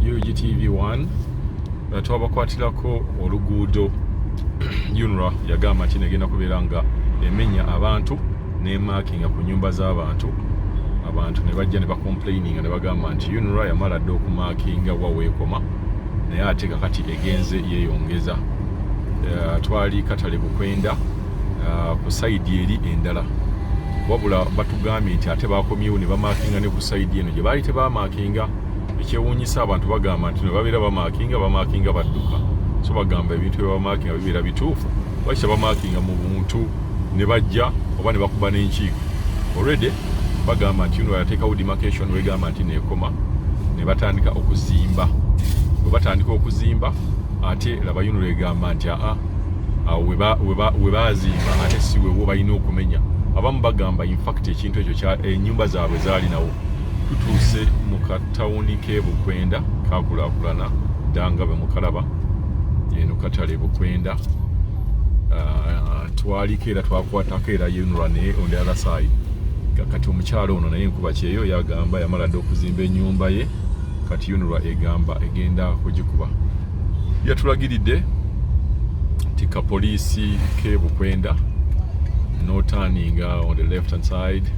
UGTV1 twabakwatirako oluguudo UNRA yagamba nti negenda kubeera nga emenya abantu nemakinga ku nyumba z'abantu ne bajja ne bacomplaininga ne bagamba nti UNRA yamala dde okumakinga waweekoma naye ate kakati egenze yeeyongeza. Twali Katale Bukwenda ku sayidi eri endala wabula batugambye nti ate bakomyewo ne bamakinga ne ku sayidi eno gye baali tebamakinga. Ekyewuunyisa abantu bagamba nti ne babeera bamakinga badduka, so bagamba ebintu bye bamakinga bibeera bituufu wakita bamakinga mu buntu ne bajja oba ne bakuba n'enkiiko. Already bagamba nti UNRA yateekawo demarcation wegamba nti neekoma ne batandika okuzimba. Bwe batandika okuzimba ate laba UNRA egamba nti we baazimba ate si wewo balina okumenya. Abamu bagamba in fact ekintu ekyo ennyumba zaabwe zaalinawo. Tutuuse mu katawuni k'e Bukwenda kakulaakulana ddanga be mukalaba eno Katale Bukwenda. Twaliko era twakwatako era UNRA ne on the other side. Kati omukyalo ono naye enkuba kyeyo yagamba yamala dde okuzimba ennyumba ye, kati UNRA egamba egenda kugikuba. Yatulagiridde nti kapoliisi k'e Bukwenda no turning on the left hand side.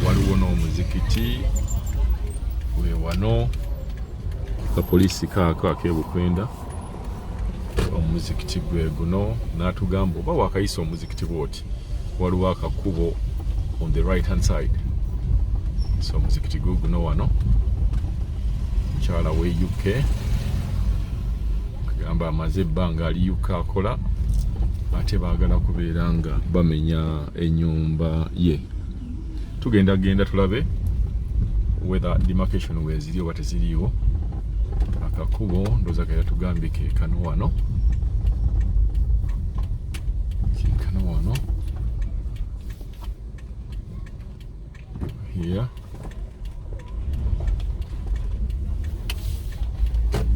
Waliwo n'omuzikiti we wano kapoliisi kaako ak'e Bukwenda. Omuzikiti gwe guno n'atugamba oba wakayisa omuzikiti bwoti waliwo akakubo on the right hand side. So omuzikiti guno wano mukyala we UK agamba amaze ebbanga ali UK akola ate baagala kubeera nga bamenya ennyumba ye. Tugenda tulabe whether demarcation we ziri oba teziriiwo. Akakubo ndooza kera tugambe keekano wano. Here.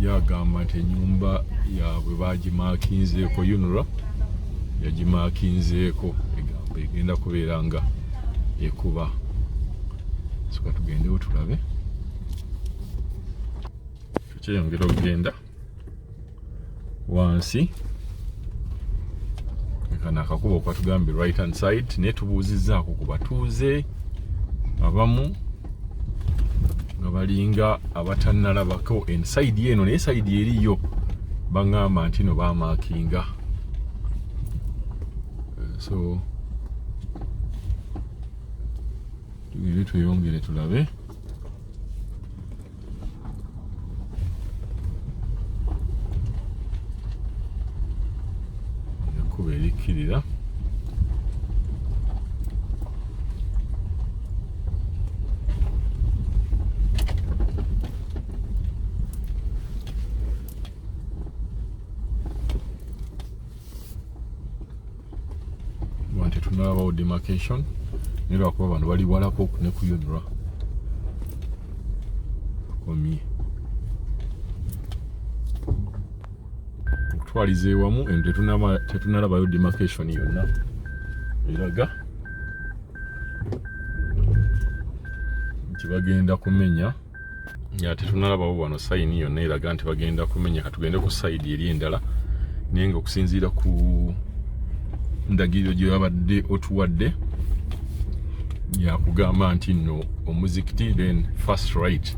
Yagamba nti ennyumba yaabwe bagimakinzeeko UNRA yagimakinzeeko egenda kubeera nga ekuba. Soka tugendewo tulabe. Tukyeyongera okugenda wansi. Kano akakubo kwatugambye right hand side naye tubuuzizzaako ku batuuze abamu nga balinga abatannalabako ensayidi eno naye sayidi eriyo baŋŋamba nti no baamakinga. So tugende tweyongere tulabe. Ekkubo erikkirira. Tetunalabawo demarcation naye lwakuba abantu bali walako ne ku UNRA komye okutwaliza ewamu eno tetunalabayo demarcation yonna eraga nti bagenda kumenya. Tetunalabawo wano sayini yonna eraga nti bagenda kumenya. Katugende ku sayidi eri endala naye nga okusinziira ku ndagiriro gye babadde otuwadde yakugamba nti nno omuzikiti then first right.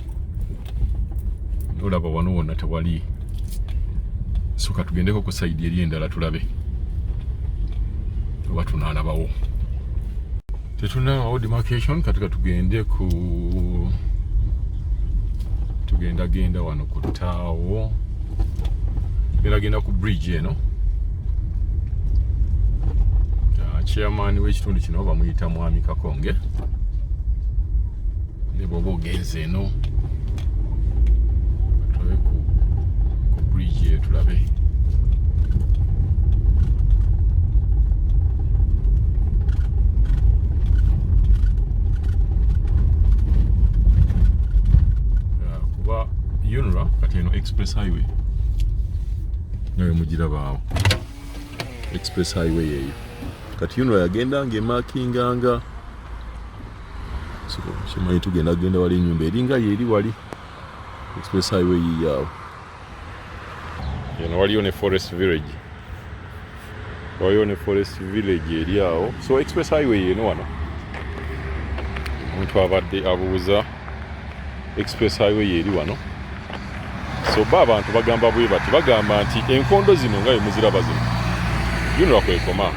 Olaba wano wonna tewali. So katugendeko ku sayidi eri endala tulabe oba tunalabawo. Tetunalabawo demarcation. Kati katugende tugendagenda wano ku ttaawo. Genda ku bridge eno. Chairman w'ekitundu kino bamuyita Mwami Kakonge. Ne bw'oba ogenze eno tulabe ku bridge eyo tulabe. Kuba UNRA kati eno express highway nawe mugirabaawo. Express highway eyo kati UNRA yagenda ng'emakinganga. So kimanyi tugenda wali ennyumba eringa yeeri wali Express highway yiyawo. Eno waliyo ne Forest Village. Waliyo ne Forest Village eri awo. So Express highway yeno wano. Omuntu abadde abuuza Express highway eri wano. So abantu bagamba bwe bati bagamba nti enkondo zino nga muziraba zino. Yuno kwekoma.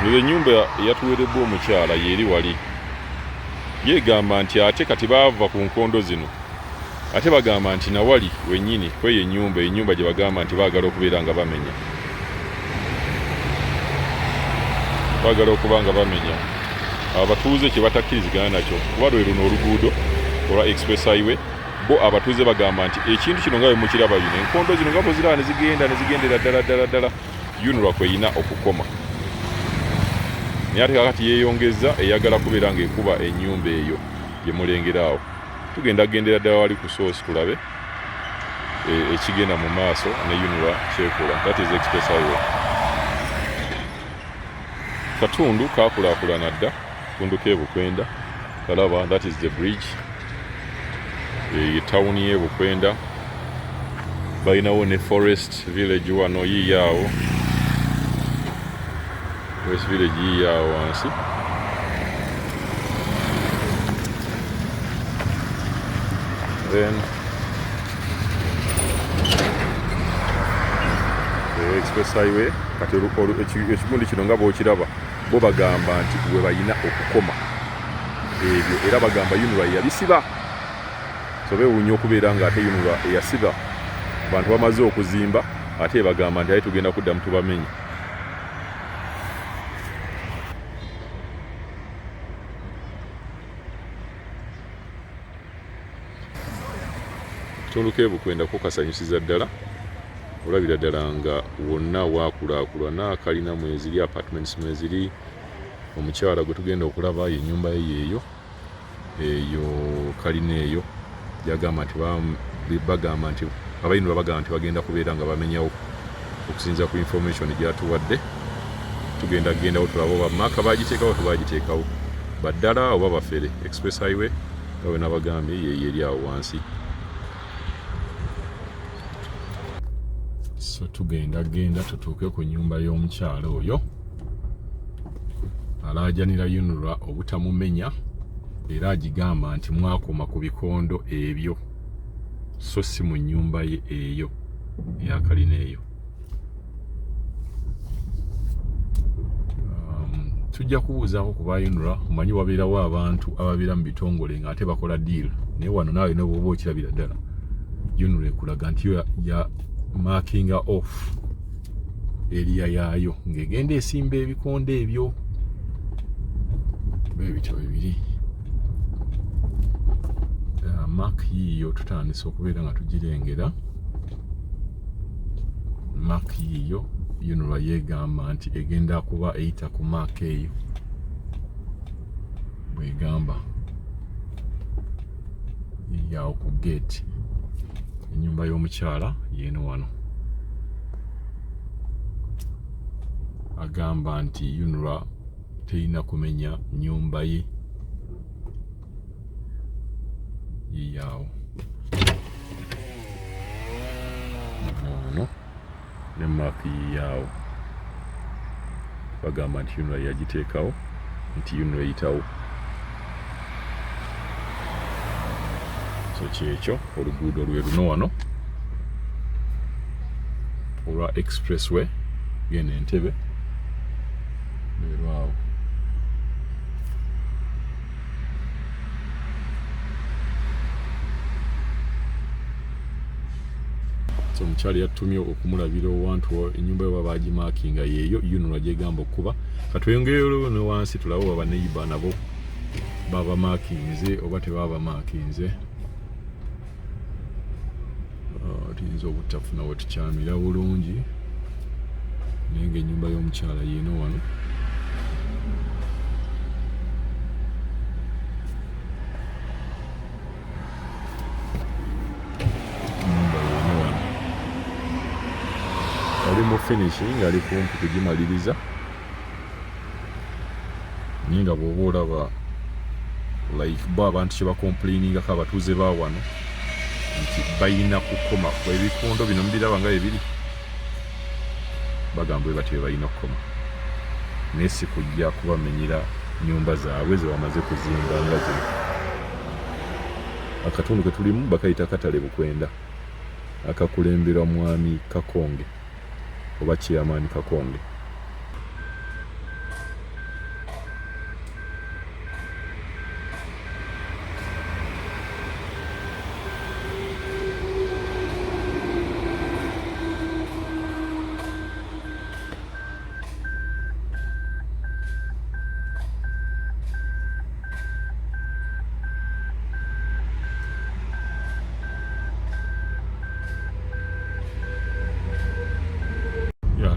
Nile nyumba yatuwerebwa omukyala yeri wali. Yegamba nti ate kati bava ku nkondo zino. Ate bagamba nti nawali wenyini kweye ennyumba gye bagamba nti baagala okubeera nga bamenya. Baagala okuba nga bamenya. Abatuuze kye batakkirizigana nakyo kuba lwe luno oluguudo olwa Express highway. Bo abatuuze bagamba nti ekintu kino nga bwe mukiraba bino enkondo zino nga boziraba ne zigendera ddala yunulwa kweyina okukoma. Naye ate kakati yeeyongeza eyagala kubeera ng'ekuba ennyumba eyo gye mulengeraawo. Tugenda gendera ddala wali ku source tulabe ekigenda mu maaso ne yunulwa kyekola. That is Express highway. Katundu kakulaakulana dda katundu k'ebukwenda kalaba that is the bridge. Tawuni y'ebukwenda balinawo ne Forest Village wano yiiyaawo. Forest Village yiiyaawo wansi. Then Express highway kati ekimundi kino nga bw'okiraba bo bagamba nti bwe balina okukoma ebyo era bagamba yunulwa yabisiba. So beewuunya okubeera nga ate yunulwa eyasiba abantu bamaze okuzimba ate bagamba nti aye tugenda kuddamu tubamenye. Kitundu k'ebukwenda ko kasanyusiza ddala olabira ddala nga wonna waakulaakulana kalina mweziri apartments mweziri. Omukyala gwe tugenda okulaba ennyumba ye eyo kalina eyo yagamba nti bagamba nti abayinula bagamba nti bagenda kubeera nga bamenyawo okusinza ku information gyatuwadde. Tugenda kugendawo tulabe oba maaka bagiteekawo tebagiteekawo baddala oba bafere. Express highway nga bwe nabagambye yeyo eri awo wansi. So tugenda tutuuke ku nnyumba y'omukyala oyo alaajanira yunulwa obutamumenya era agigamba nti mwakoma ku bikondo ebyo so si mu nnyumba ye eyo eyakalina eyo. Tujja kubuuzaako ku bayunulwa omanyi wabeerawo abantu ababeera mu bitongole nga ate bakola deal naye wano naawe n'obwoba okirabira ddala yunulwa ekulaga nti ya marking off area yaayo ng'egenda esimba ebikondo ebyo bebityo bibiri. Mark yiyo tutandise okubeera nga tugirengera. Mark yiyo yunulwa yeegamba nti egenda kuba eyita ku mark eyo bwegamba yawo ku gate. Ennyumba y'omukyala yeeno wano. Agamba nti yunulwa terina kumenya nnyumba ye yiyawo. Ono ne maaki yiyawo bagamba nti yunulwa yagiteekawo nti yunulwa eyitawo. So kyekyo oluguudo lwe luno wano olwa expressway genda Entebbe lwerwawo. So omukyala yatumye okumulabira owantu ennyumba yo baba bagimakinga yeeyo yunulwa gyegamba okuba. Katweyongereyo ne wansi tulabe baba neighbor nabo baba makinze oba tebaba makinze. Tuyinza obutafuna we tukyamira bulungi naye ng'ennyumba y'omukyala yeeno wano. Ennyumba yeeno wano ali mu finishing ali kumpi kugimaliriza naye nga bw'oba olaba like bo abantu kye bakomplainingako abatuuze ba wano nti balina kukoma ebikondo bino mubiraba nga ebiri bagamba bwe batyo balina kukoma naye si kujja kubamenyera nyumba zaabwe ze bamaze kuzimba nga zino. Akatundu ke tulimu bakayita Katale Bukwenda akakulemberwa mwami Kakonge oba Chairman Kakonge.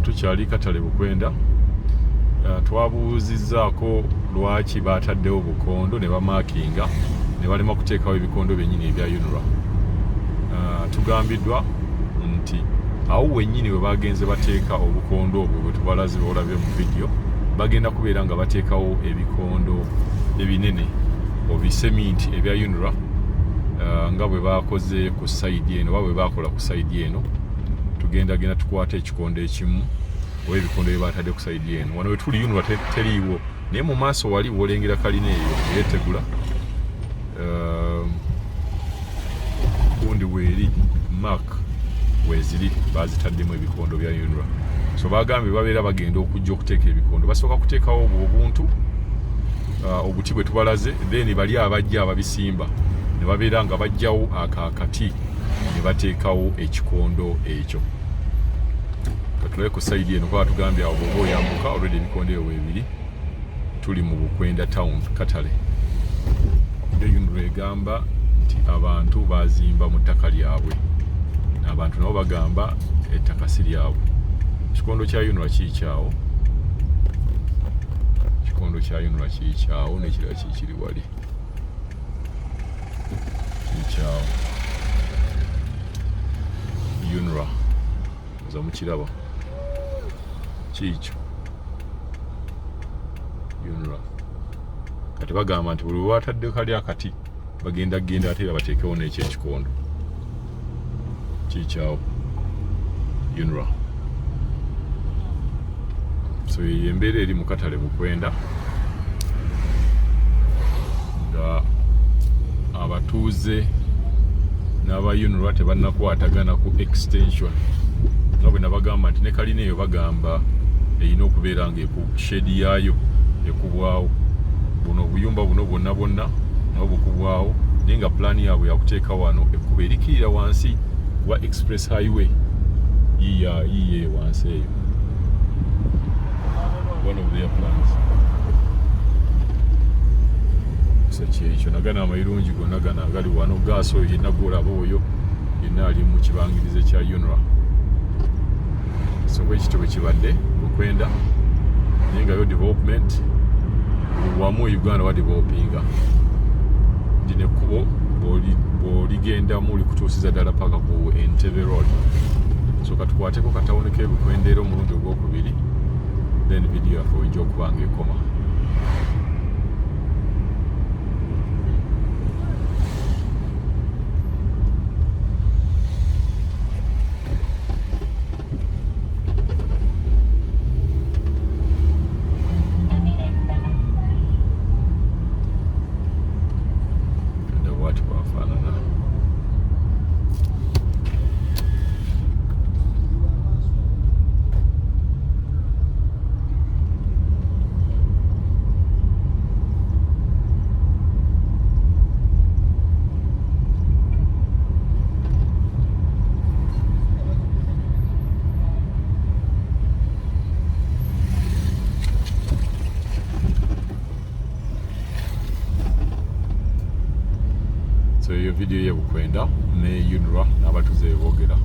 Tukyali Katale Bukwenda. Twabuuzizzaako lwaki baataddewo bukondo ne bamaakinga ne balema kuteekawo ebikondo byennyini ebya UNRA. Tugambiddwa nti awo wennyini we bagenze bateeka obukondo obwo bwe tubalaze olabye mu vidiyo bagenda kubeera nga bateekawo ebikondo ebinene obiseminti ebya UNRA nga bwe bakoze ku sayidi eno oba bwe bakola ku sayidi eno. Genda tukwata ekikondo ekimu oba ebikondo bye baatadde ku sayidi eno. Wano we tuli UNRA teriiwo naye mu maaso wali wolengera kalina eyo eyetegula gundi weeri mark weziri bazitaddemu ebikondo bya UNRA. So bagambye babeera bagenda okujja okuteeka ebikondo basooka kuteekawo obwo obuntu obuti bwe tubalaze then bali abajja ababisimba ne babeera nga bajjawo akakati ne bateekawo ekikondo ekyo. Katulabe ku sayidi eno kuba tugambye awo bw'oba oyambuka already ebikondo eyo weebiri tuli mu Bukwenda town Katale. UNRA egamba nti abantu bazimba mu ttaka lyabwe, abantu nabo bagamba ettaka si lyabwe. Ekikondo kya UNRA kiikyawo, ekikondo kya UNRA kiikyawo n'ekirala kikiri wali kiikyawo. UNRA oza mukiraba kiikyo UNRA. Kati bagamba nti buli lwatadde kali akati bagenda ate bateekewo n'ekyo ekikondo kiikyawo UNRA. So embeera eri mu Katale Bukwenda nga abatuuze n'aba UNRA tebannakwatagana ku extension nga bwe nabagamba nti ne kalina eyo bagamba erina okubeera nga shedi yaayo ekubwawo. Buno obuyumba buno bwonna bwonna nabo bukubwawo naye nga pulaani yaabwe yakuteeka wano ekkuba erikirira wansi wa express highway yiye wansi eyo. One of their plans. Kyekyo nagana amayirungi gonna gana agali wano gaaso yenna gwolaba oyo yenna ali mu kibangirize kya UNRA. So bwekityo bwe kibadde Bukwenda naye nga yo development wamu Uganda wa developinga ndine ekkubo bw'oligendamu likutuusiza ddala paka ku Entebbe Road. So katukwateko katawuni k'Ebukwenda era omulundi ogwokubiri then video yaffe ojja okuba nga ekoma. Iyo video ye Bukwenda ne UNRA n'abatuuze boogera